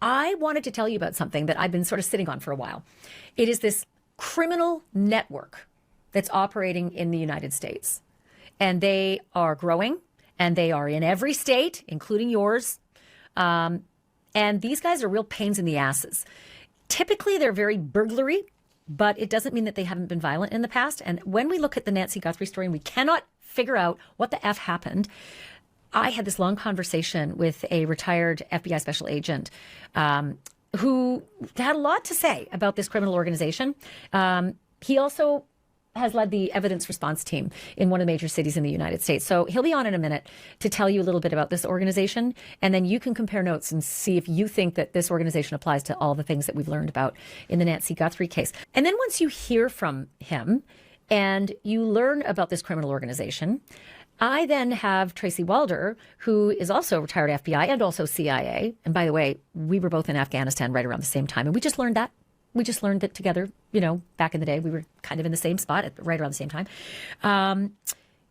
I wanted to tell you about something that I've been sort of sitting on for a while. It is this criminal network that's operating in the United States. And they are growing, and they are in every state, including yours. And these guys are real pains in the asses. Typically, they're very burglary, but it doesn't mean that they haven't been violent in the past. And when we look at the Nancy Guthrie story and we cannot figure out what the F happened, I had this long conversation with a retired FBI special agent who had a lot to say about this criminal organization. He also has led the evidence response team in one of the major cities in the United States. So he'll be on in a minute to tell you a little bit about this organization, and then you can compare notes and see if you think that this organization applies to all the things that we've learned about in the Nancy Guthrie case. And then once you hear from him and you learn about this criminal organization, I then have Tracy Walder, who is also retired FBI and also CIA. And by the way, we were both in Afghanistan right around the same time, and we just learned that. We just learned that together, back in the day. We were kind of in the same spot right around the same time.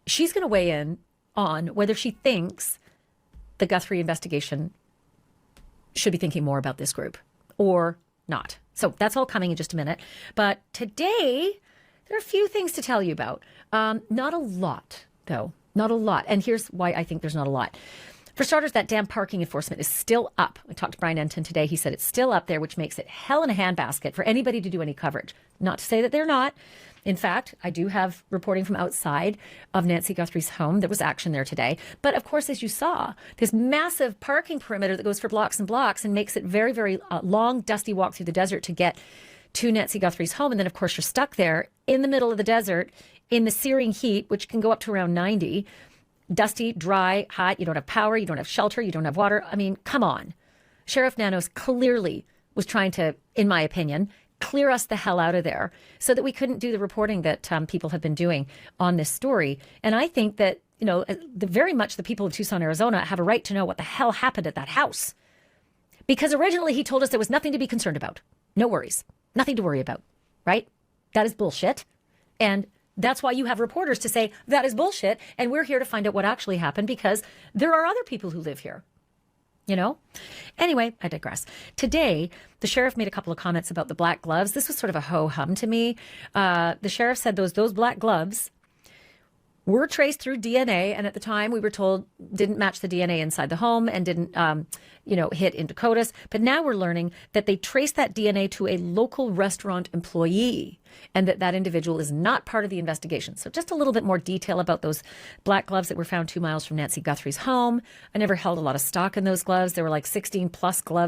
She's going to weigh in on whether she thinks the Guthrie investigation should be thinking more about this group or not. So that's all coming in just a minute. But today, there are a few things to tell you about. Not a lot, though. Not a lot. And here's why I think there's not a lot. For starters, that damn parking enforcement is still up. I talked to Brian Enton today. He said it's still up there, which makes it hell in a handbasket for anybody to do any coverage. Not to say that they're not. In fact, I do have reporting from outside of Nancy Guthrie's home. There was action there today. But of course, as you saw, this massive parking perimeter that goes for blocks and blocks and makes it very, very long, dusty walk through the desert to get to Nancy Guthrie's home. And then, of course, you're stuck there in the middle of the desert in the searing heat, which can go up to around 90. Dusty, dry, hot. You don't have power. You don't have shelter. You don't have water. I mean, come on. Sheriff Nanos clearly was trying to, in my opinion, clear us the hell out of there so that we couldn't do the reporting that people have been doing on this story. And I think that, very much the people of Tucson, Arizona have a right to know what the hell happened at that house. Because originally he told us there was nothing to be concerned about. No worries. Nothing to worry about. Right? That is bullshit. And that's why you have reporters to say that is bullshit. And we're here to find out what actually happened because there are other people who live here. Anyway, I digress. Today, the sheriff made a couple of comments about the black gloves. This was sort of a ho-hum to me. The sheriff said those black gloves were traced through DNA, and at the time we were told didn't match the DNA inside the home and didn't, hit into CODIS. But now we're learning that they traced that DNA to a local restaurant employee and that individual is not part of the investigation. So just a little bit more detail about those black gloves that were found 2 miles from Nancy Guthrie's home. I never held a lot of stock in those gloves. There were like 16 plus gloves.